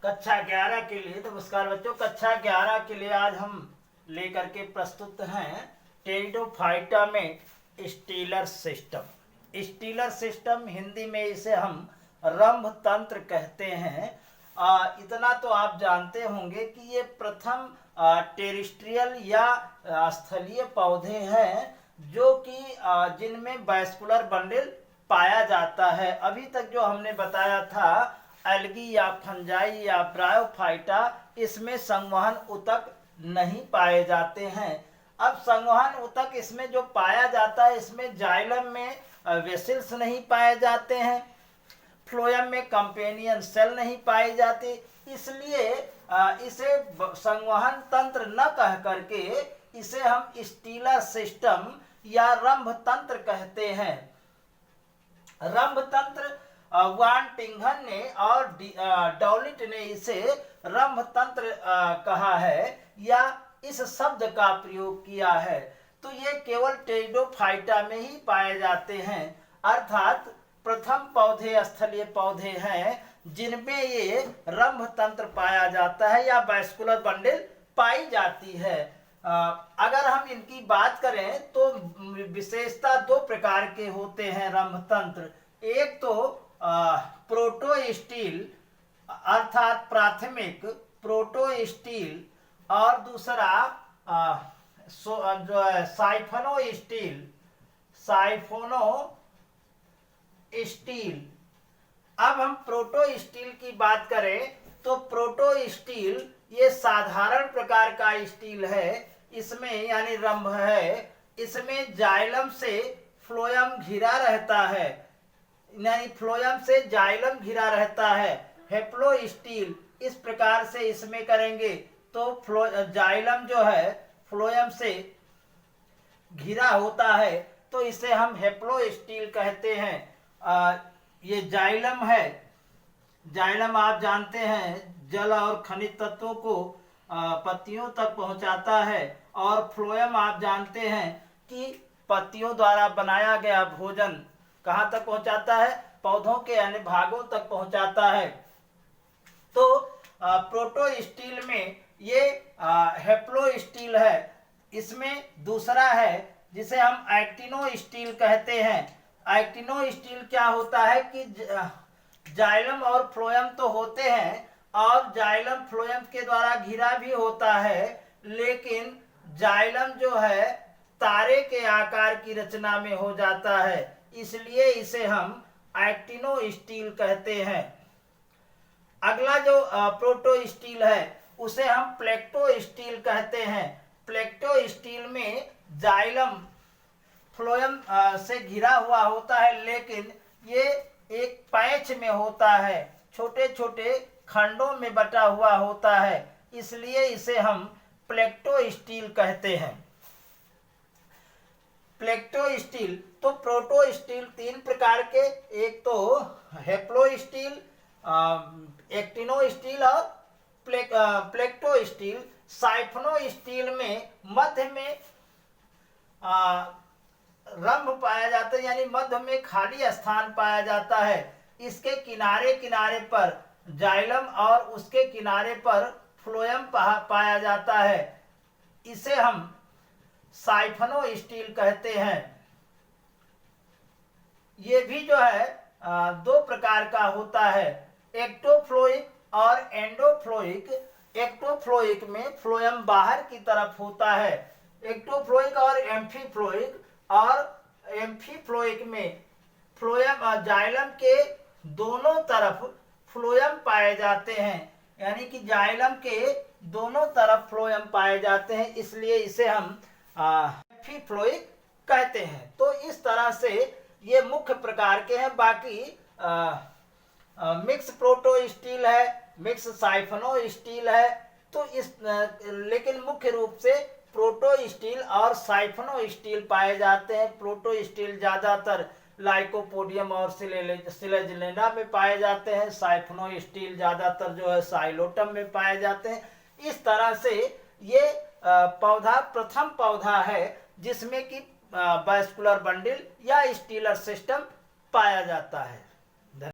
कक्षा 11 के लिए। नमस्कार बच्चों, कक्षा 11 के लिए आज हम लेकर के प्रस्तुत हैं टेरिडोफाइटा में stealer system. Stealer system Hindi में इसे हम रंभ तंत्र कहते हैं। इतना तो आप जानते होंगे कि ये प्रथम टेरिस्ट्रियल या स्थलीय पौधे हैं जो कि जिनमें वैस्कुलर बंडल पाया जाता है। अभी तक जो हमने बताया था एल्गी या फंजाई या ब्रायोफाइटा, इसमें संवहन ऊतक नहीं पाए जाते हैं। अब संवहन ऊतक इसमें जो पाया जाता है, इसमें जाइलम में वेसिल्स नहीं पाए जाते हैं, फ्लोएम में कंपेनियन सेल नहीं पाए जाते, इसलिए इसे संवहन तंत्र न कह करके इसे हम स्टीलर सिस्टम या रंभ तंत्र कहते हैं। रंभ तंत्र वान टिंघन ने और डॉलिट ने इसे रंभ तंत्र कहा है या इस शब्द का प्रयोग किया है। तो ये केवल टेरिडोफाइटा में ही पाए जाते हैं, अर्थात प्रथम पौधे स्थलीय पौधे हैं जिनमें ये रंभ तंत्र पाया जाता है या वैस्कुलर बंडल पाई जाती है। अगर हम इनकी बात करें तो विशेषता दो प्रकार के होते हैं रंभ तंत्र। एक तो प्रोटोस्टील अर्थात प्राथमिक प्रोटोस्टील, और दूसरा जो है साइफोनोस्टील। अब हम प्रोटोस्टील की बात करें तो प्रोटोस्टील ये साधारण प्रकार का स्टील है। इसमें यानी रंभ है, इसमें जाइलम से फ्लोएम घिरा रहता है, यानी फ्लोएम से जाइलम घिरा रहता है। हेप्लोस्टील इस प्रकार से इसमें करेंगे तो जाइलम जो है फ्लोएम से घिरा होता है, तो इसे हम हेप्लोस्टील कहते हैं। ये जाइलम है, जाइलम आप जानते हैं जल और खनिज तत्वों को पत्तियों तक पहुंचाता है, और फ्लोएम आप जानते हैं कि पत्तियों द्वारा बनाया गया भोजन कहाँ तक पहुंचाता है, पौधों के अन्य भागों तक पहुंचाता है। तो प्रोटोस्टील में ये हेप्लोस्टील है। इसमें दूसरा है जिसे हम एक्टिनोस्टील कहते हैं। एक्टिनोस्टील क्या होता है कि जाइलम और फ्लोएम तो होते हैं और जाइलम फ्लोएम के द्वारा घिरा भी होता है, लेकिन जाइलम जो है तारे के आकार की रचना में हो जाता है, इसलिए इसे हम एक्टिनोस्टील कहते हैं। अगला जो प्रोटोस्टील है उसे हम प्लेक्टोस्टील कहते हैं। प्लेक्टोस्टील में जाइलम फ्लोएम से घिरा हुआ होता है, लेकिन ये एक पैच में होता है, छोटे छोटे खंडों में बटा हुआ होता है, इसलिए इसे हम प्लेक्टोस्टील कहते हैं। प्लेक्टोस्टील तो प्रोटोस्टील तीन प्रकार के, एक तो हेप्लोस्टील, एक्टिनोस्टील और प्लेक्टोस्टील। साइफोनोस्टील में मध्य में रंभ पाया जाता है, यानी मध्य में खाली स्थान पाया जाता है। इसके किनारे किनारे पर जाइलम और उसके किनारे पर फ्लोएम पाया जाता है, इसे हम साइफोनोस्टील कहते हैं। ये भी जो है दो प्रकार का होता है, एक्टोफ्लोइक और एंडोफ्लोइक। एक्टोफ्लोइक में फ्लोएम बाहर की तरफ होता है, एक्टोफ्लोइक और एम्फीफ्लोइक। और एम्फीफ्लोइक में फ्लोएम जाइलम के दोनों तरफ फ्लोएम पाए जाते हैं, यानी कि जाइलम के दोनों तरफ फ्लोएम पाए जाते हैं, इसलिए इसे हम एम्फीफ्लोइक कहते हैं। तो इस तरह से ये मुख्य प्रकार के हैं। बाकी मिक्स प्रोटोस्टील है, मिक्स साइफोनोस्टील है, तो इस लेकिन मुख्य रूप से प्रोटोस्टील और साइफोनोस्टील पाए जाते हैं। प्रोटोस्टील ज्यादातर लाइकोपोडियम और सिलेजिलेना में पाए जाते हैं, साइफोनोस्टील ज्यादातर जो है साइलोटम में पाए जाते हैं। इस तरह से ये पौधा प्रथम पौधा है जिसमें कि वैस्कुलर बंडल या स्टीलर सिस्टम पाया जाता है।